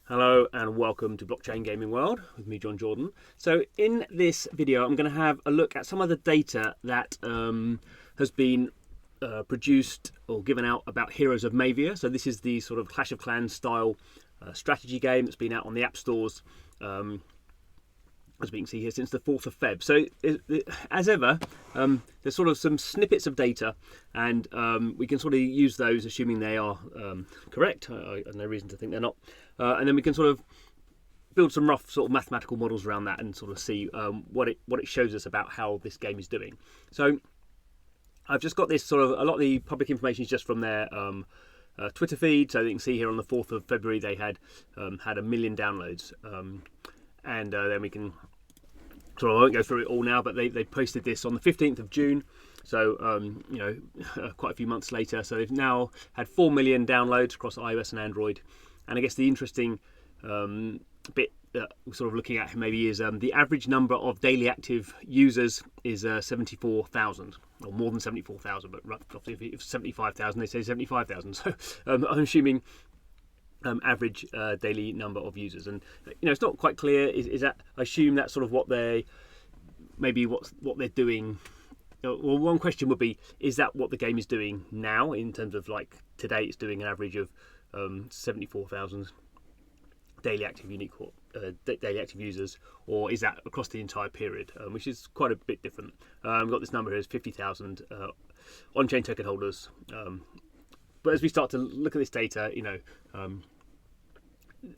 Hello and welcome to Blockchain Gaming World with me, John Jordan. So in this video, I'm going to have a look at some of the data that has been produced or given out about Heroes of MAVIA. So this is the sort of Clash of Clans style strategy game that's been out on the app stores, as we can see here, since the 4th of Feb. So as ever, there's sort of some snippets of data, and we can sort of use those assuming they are correct. I have no reason to think they're not. And then we can sort of build some rough sort of mathematical models around that and sort of see what it shows us about how this game is doing. So I've just got this sort of, a lot of the public information is just from their Twitter feed. So you can see here on the 4th of February they had 1 million downloads, and then we can sort of, I won't go through it all now, but they posted this on the 15th of June. So quite a few months later. So they've now had 4 million downloads across iOS and Android. And I guess the interesting bit that we're sort of looking at maybe is the average number of daily active users is 74,000, or more than 74,000, but roughly if it's 75,000, they say 75,000. So I'm assuming average daily number of users. And it's not quite clear. Is that, I assume that's sort of what they're doing. Well, one question would be, is that what the game is doing now in terms of, like, today it's doing an average of 74,000 daily active daily active users, or is that across the entire period, which is quite a bit different. We've got this number here is 50,000 on-chain token holders, but as we start to look at this data,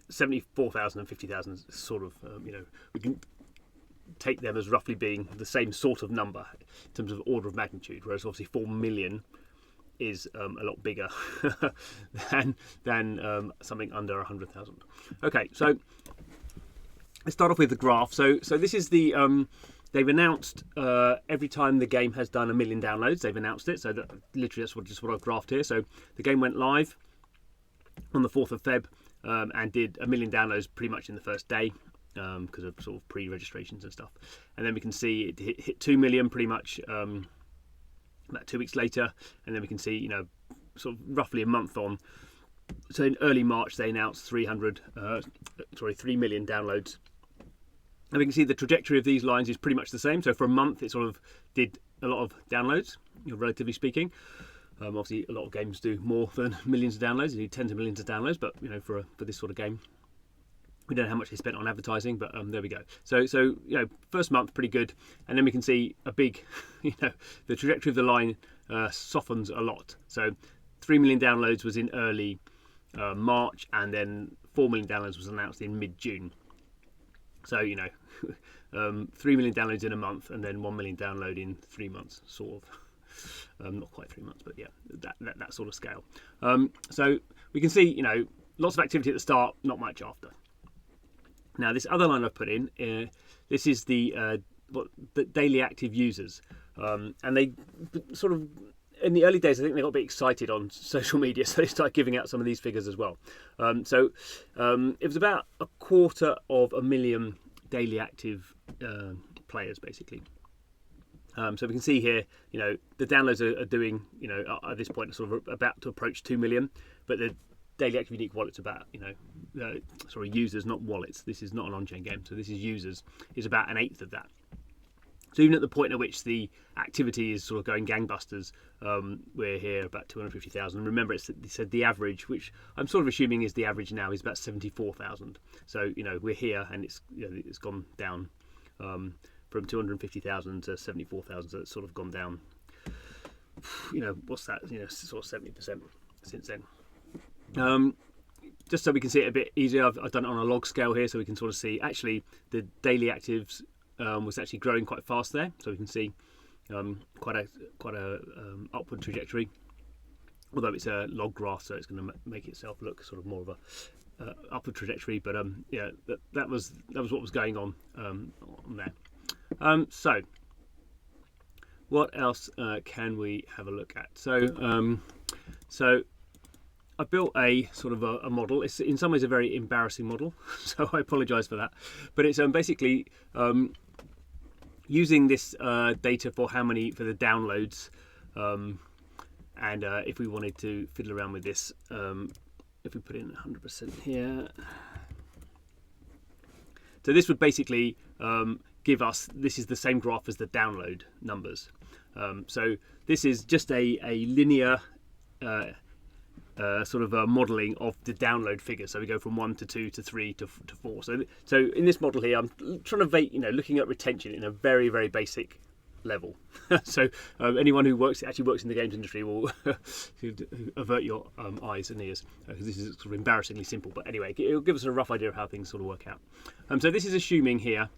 74,000 and 50,000 sort of, we can take them as roughly being the same sort of number in terms of order of magnitude, whereas obviously 4 million is a lot bigger than something under 100,000. Okay, so let's start off with the graph. So this is the they've announced every time the game has done 1 million downloads, they've announced it. So that literally that's just what I've graphed here. So the game went live on the 4th of Feb and did 1 million downloads pretty much in the first day, because of sort of pre-registrations and stuff. And then we can see it hit 2 million pretty much about 2 weeks later, and then we can see, sort of roughly a month on. So in early March they announced 3 million downloads. And we can see the trajectory of these lines is pretty much the same. So for a month it sort of did a lot of downloads, relatively speaking. Obviously a lot of games do more than millions of downloads, they do tens of millions of downloads, but for this sort of game, we don't know how much they spent on advertising, but there we go. So first month pretty good, and then we can see a big, the trajectory of the line softens a lot. So 3 million downloads was in early March, and then 4 million downloads was announced in mid-June. So 3 million downloads in a month, and then 1 million download in 3 months, sort of. Not quite 3 months, but yeah, that sort of scale. So we can see lots of activity at the start, not much after. Now, this other line I've put in, this is the daily active users, and they sort of, in the early days, I think they got a bit excited on social media, so they started giving out some of these figures as well. So it was about 250,000 daily active players, basically. So we can see here, the downloads are doing, at this point, sort of about to approach 2 million, but the daily active unique wallets about, users, not wallets. This is not an on-chain game, so this is users, is about 1/8 of that. So even at the point at which the activity is sort of going gangbusters, we're here about 250,000. Remember, it said the average, which I'm sort of assuming is the average now, is about 74,000. So we're here, and it's gone down from 250,000 to 74,000. So it's sort of gone down. What's that? Sort of 70% since then. Just so we can see it a bit easier, I've done it on a log scale here, so we can sort of see actually the daily actives was actually growing quite fast there. So we can see quite a upward trajectory, although it's a log graph, so it's going to make itself look sort of more of a upward trajectory. But that was what was going on there. So what else can we have a look at? So I built a sort of a model. It's in some ways a very embarrassing model, so I apologise for that. But it's basically using this data for the downloads, and if we wanted to fiddle around with this, if we put in 100% here, So this would basically give us, this is the same graph as the download numbers. So this is just a linear sort of modelling of the download figure. So we go from 1 to 2 to 3 to 4. So in this model here, I'm trying to looking at retention in a very, very basic level. So anyone who actually works in the games industry will avert your eyes and ears, because this is sort of embarrassingly simple. But anyway, it'll give us a rough idea of how things sort of work out. So this is assuming here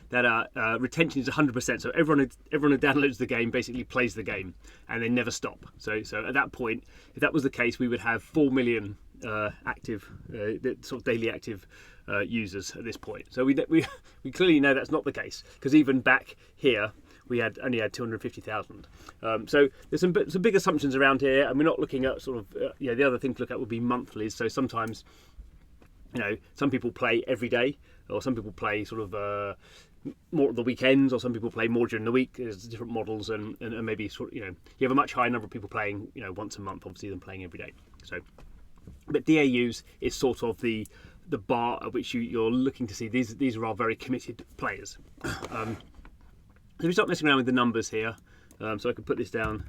that retention is 100%. So everyone who downloads the game basically plays the game, and they never stop. So at that point, if that was the case, we would have 4 million active, sort of daily active users at this point. So we clearly know that's not the case, because even back here we only had 250,000. So there's some big assumptions around here, and we're not looking at sort of the other thing to look at would be monthlies. So sometimes some people play every day, or some people play sort of more at the weekends, or some people play more during the week. There's different models, and maybe sort of, you have a much higher number of people playing once a month, obviously, than playing every day. So, but DAUs is sort of the bar at which you're looking to see these are our very committed players. If we start messing around with the numbers here, so I could put this down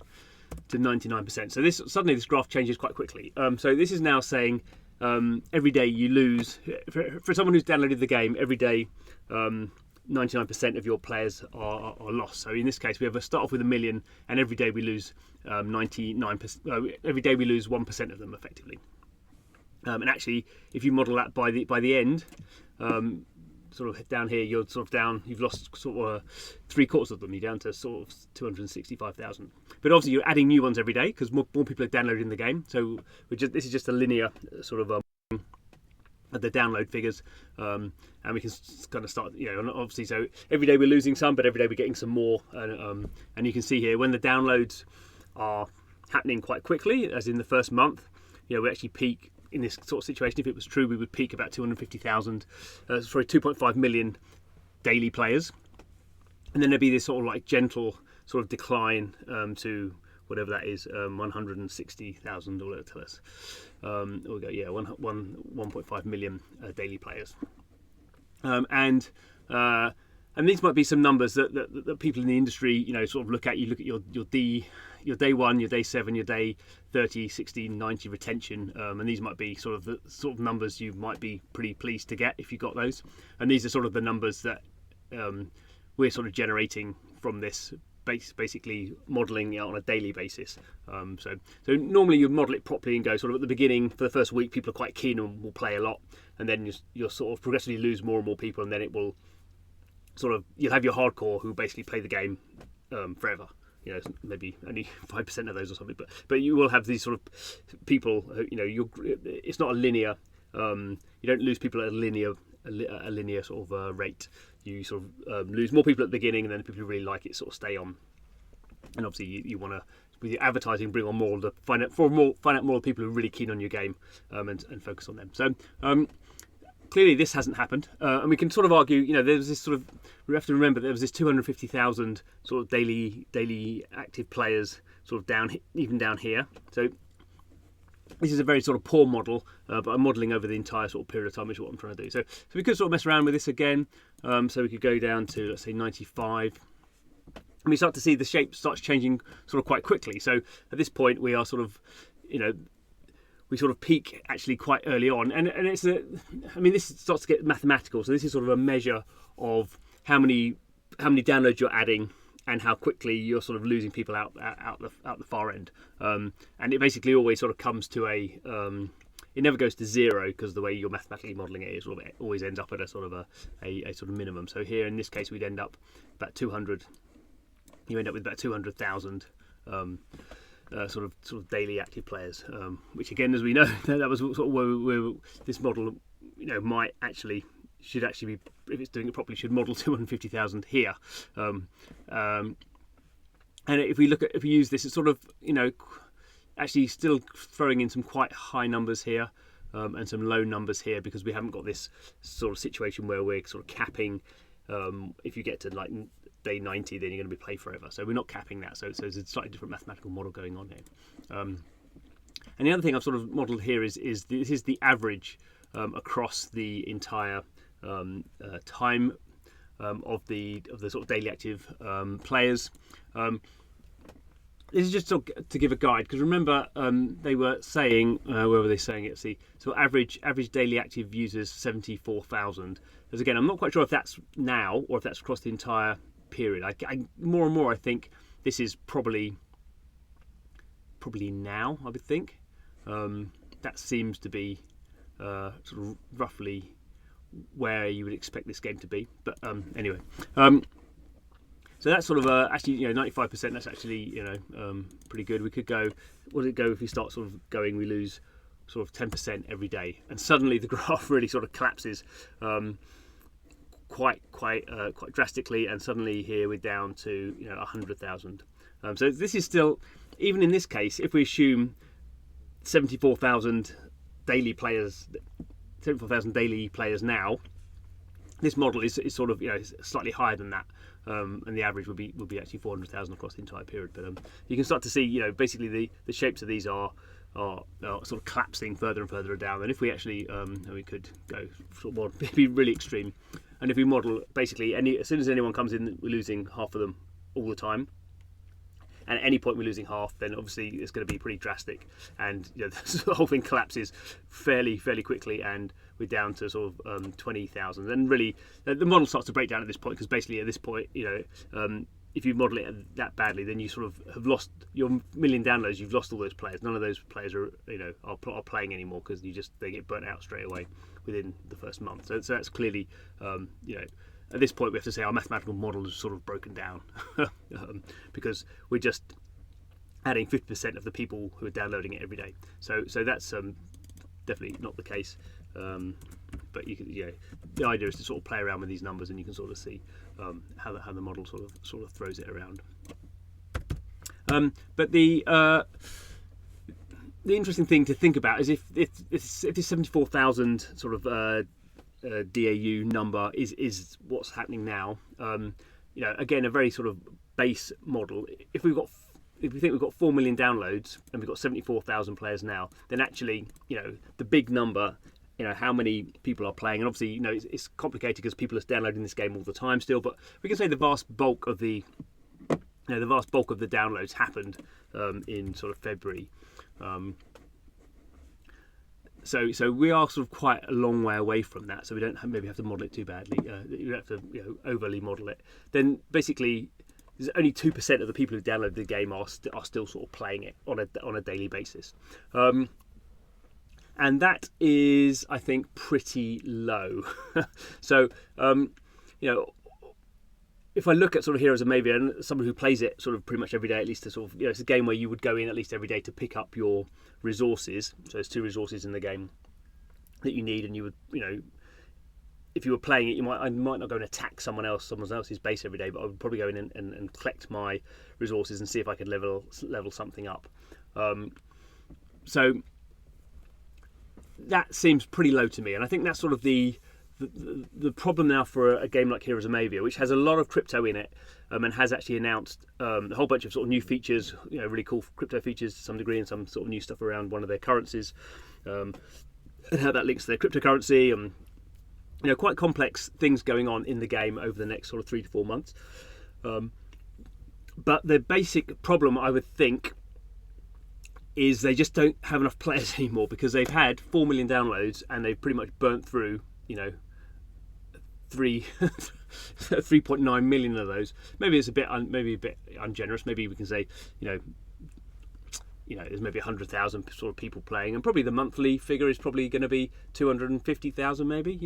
to 99%. So suddenly this graph changes quite quickly. So this is now saying every day you lose, for someone who's downloaded the game, every day 99% of your players are lost. So in this case, we start off with 1 million, and every day we lose 99%. Every day we lose 1% of them, effectively. And actually, if you model that by the end, sort of down here, you're sort of down. You've lost sort of 3/4 of them. You're down to sort of 265,000. But obviously, you're adding new ones every day because more people are downloading the game. So this is just a linear sort of the download figures, and we can kind of start, obviously, so every day we're losing some, but every day we're getting some more, and you can see here when the downloads are happening quite quickly, as in the first month, we actually peak in this sort of situation. If it was true, we would peak about 250,000, 2.5 million daily players, and then there'd be this sort of like gentle sort of decline to whatever that is, 160,000, all that tell us. We go, 1.5 million daily players, and these might be some numbers that people in the industry, sort of look at. You look at your day 1, your day 7, your day 30, 60, 90 retention, and these might be sort of the sort of numbers you might be pretty pleased to get if you got those. And these are sort of the numbers that we're sort of generating from this. Basically modelling on a daily basis. So normally you model it properly and go sort of at the beginning, for the first week, people are quite keen and will play a lot, and then you'll sort of progressively lose more and more people, and then it will sort of, you'll have your hardcore who basically play the game forever. Maybe only 5% of those or something, but you will have these sort of people who, it's not a linear. You don't lose people at a linear sort of rate. You sort of lose more people at the beginning, and then the people who really like it sort of stay on. And obviously, you want to, with your advertising, bring on more, find out more people who are really keen on your game, and focus on them. So clearly, this hasn't happened, and we can sort of argue. There's this sort of, we have to remember there was this 250,000 sort of daily active players sort of even down here. So this is a very sort of poor model, but I'm modelling over the entire sort of period of time, which is what I'm trying to do. So we could sort of mess around with this again. So we could go down to, let's say, 95. And we start to see the shape starts changing sort of quite quickly. So at this point, we are sort of, we sort of peak actually quite early on. And it's this starts to get mathematical. So this is sort of a measure of how many downloads you're adding, and how quickly you're sort of losing people out the far end, and it basically always sort of comes to a, it never goes to zero, because the way you're mathematically modelling it is it always ends up at a sort of a sort of minimum. So here in this case we'd end up about 200. You end up with about 200,000 sort of daily active players, which again, as we know, that was sort of where this model, should actually be, if it's doing it properly, should model 250,000 here. And if we use this, it's sort of, actually still throwing in some quite high numbers here, and some low numbers here, because we haven't got this sort of situation where we're sort of capping. If you get to like day 90, then you're going to be play forever. So we're not capping that. So there's a slightly different mathematical model going on here. And the other thing I've sort of modelled here is this is the average across the entire time of the sort of daily active players. This is just to give a guide, because remember they were saying, where were they saying it? See, so average daily active users 74,000. As again, I'm not quite sure if that's now or if that's across the entire period. I more and more I think this is probably now. I would think that seems to be sort of roughly where you would expect this game to be. But anyway. So that's sort of actually 95%. That's actually pretty good. We could go. What did it go if we start sort of going? We lose sort of 10% every day, and suddenly the graph really sort of collapses quite drastically. And suddenly here we're down to 100,000. So this is still, even in this case, if we assume 74,000 daily players, 74,000 daily players now. This model is sort of slightly higher than that, and the average would be actually 400,000 across the entire period. But you can start to see basically the shapes of these are sort of collapsing further and further down. And if we actually we could go sort of be really extreme, and if we model basically as soon as anyone comes in, we're losing half of them all the time. And at any point we're losing half, then obviously it's going to be pretty drastic, and the whole thing collapses fairly quickly, and we're down to sort of 20,000. And really, the model starts to break down at this point, because basically at this point, if you model it that badly, then you sort of have lost your million downloads. You've lost all those players. None of those players are are playing anymore, because they get burnt out straight away within the first month. So that's clearly at this point we have to say our mathematical model is sort of broken down because we're just adding 50% of the people who are downloading it every day. So that's definitely not the case. But you can, the idea is to sort of play around with these numbers, and you can sort of see how the model sort of throws it around. But the interesting thing to think about is if this 74,000 sort of DAU number is what's happening now. Again, a very sort of base model. If we think we've got 4 million downloads and we've got 74,000 players now, then actually, the big number, how many people are playing, and obviously, it's complicated because people are downloading this game all the time still. But we can say the vast bulk of the downloads happened in sort of February. So we are sort of quite a long way away from that. So we don't maybe have to model it too badly. You don't have to overly model it. Then basically, there's only 2% of the people who download the game are still sort of playing it on a daily basis, and that is, I think, pretty low. So if I look at sort of Heroes of MAVIA, and someone who plays it sort of pretty much every day, at least to sort of, it's a game where you would go in at least every day to pick up your resources. So there's 2 resources in the game that you need, and you would, if you were playing it, I might not go and attack someone else's base every day, but I would probably go in and collect my resources and see if I could level something up. So that seems pretty low to me, and I think that's sort of the problem now for a game like Heroes of MAVIA, which has a lot of crypto in it, and has actually announced a whole bunch of sort of new features, really cool crypto features to some degree, and some sort of new stuff around one of their currencies, and how that links to their cryptocurrency, and quite complex things going on in the game over the next sort of 3 to 4 months. But the basic problem, I would think, is they just don't have enough players anymore, because they've had 4 million downloads and they've pretty much burnt through 3.9 million of those. Maybe it's a bit ungenerous. Maybe we can say there's maybe 100,000 sort of people playing, and probably the monthly figure is probably going to be 250,000. Maybe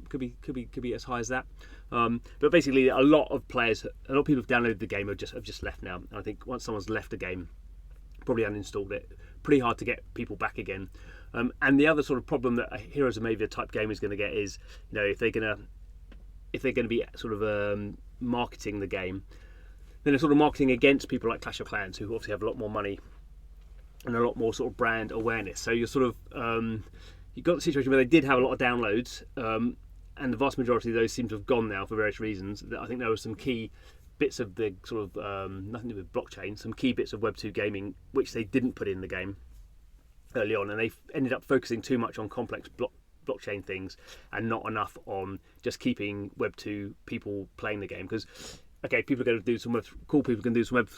could be as high as that. But basically, a lot of people who've downloaded the game have just left now. And I think once someone's left a game, probably uninstalled it, pretty hard to get people back again. And the other sort of problem that a Heroes of MAVIA type game is going to get is, if they're going to be sort of marketing the game, then they're sort of marketing against people like Clash of Clans, who obviously have a lot more money and a lot more sort of brand awareness. So you're sort of you've got the situation where they did have a lot of downloads, and the vast majority of those seem to have gone now for various reasons. I think there were some key bits of the sort of nothing to do with blockchain, some key bits of Web2 gaming which they didn't put in the game early on, and they ended up focusing too much on complex blockchain things and not enough on just keeping Web 2 people playing the game. Because okay, people are going to do some cool people can do some Web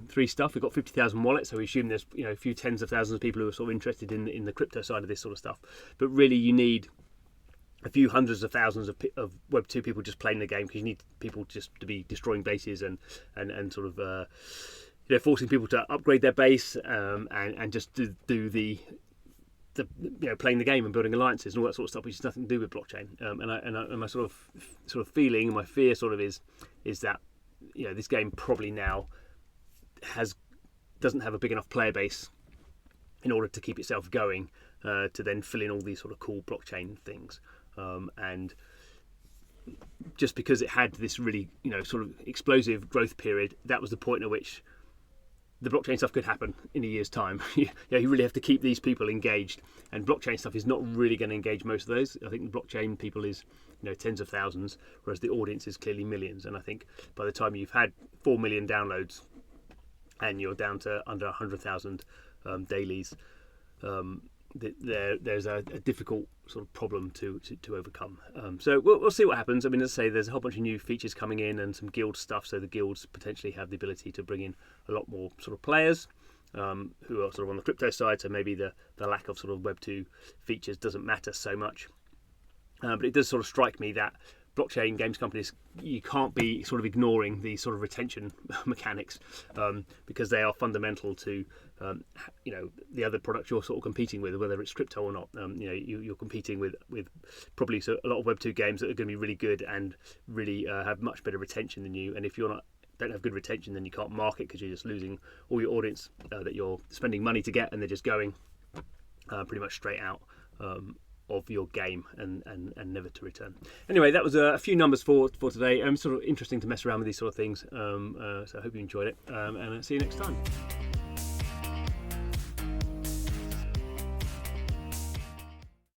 3 stuff. We've got 50,000 wallets, so we assume there's a few tens of thousands of people who are sort of interested in the crypto side of this sort of stuff. But really, you need a few hundreds of thousands of Web 2 people just playing the game, because you need people just to be destroying bases and sort of forcing people to upgrade their base and just do the playing the game and building alliances and all that sort of stuff, which has nothing to do with blockchain. And my sort of feeling, my fear sort of is that this game probably now doesn't have a big enough player base in order to keep itself going to then fill in all these sort of cool blockchain things. And just because it had this really sort of explosive growth period, that was the point at which the blockchain stuff could happen in a year's time. You really have to keep these people engaged, and blockchain stuff is not really going to engage most of those. I think the blockchain people is tens of thousands, whereas the audience is clearly millions. And I think by the time you've had 4 million downloads and you're down to under 100,000 dailies, there's a difficult sort of problem to overcome. So we'll see what happens. I mean, as I say, there's a whole bunch of new features coming in and some guild stuff, so the guilds potentially have the ability to bring in a lot more sort of players who are sort of on the crypto side, so maybe the lack of sort of Web 2 features doesn't matter so much. But it does sort of strike me that blockchain games companies, you can't be sort of ignoring these sort of retention mechanics because they are fundamental to the other products you're sort of competing with, whether it's crypto or not. You're competing with probably a lot of Web 2 games that are going to be really good and really have much better retention than you. And if you're don't have good retention, then you can't market, because you're just losing all your audience that you're spending money to get, and they're just going pretty much straight out of your game and never to return. Anyway, that was a few numbers for today. Sort of interesting to mess around with these sort of things. So I hope you enjoyed it, and I'll see you next time.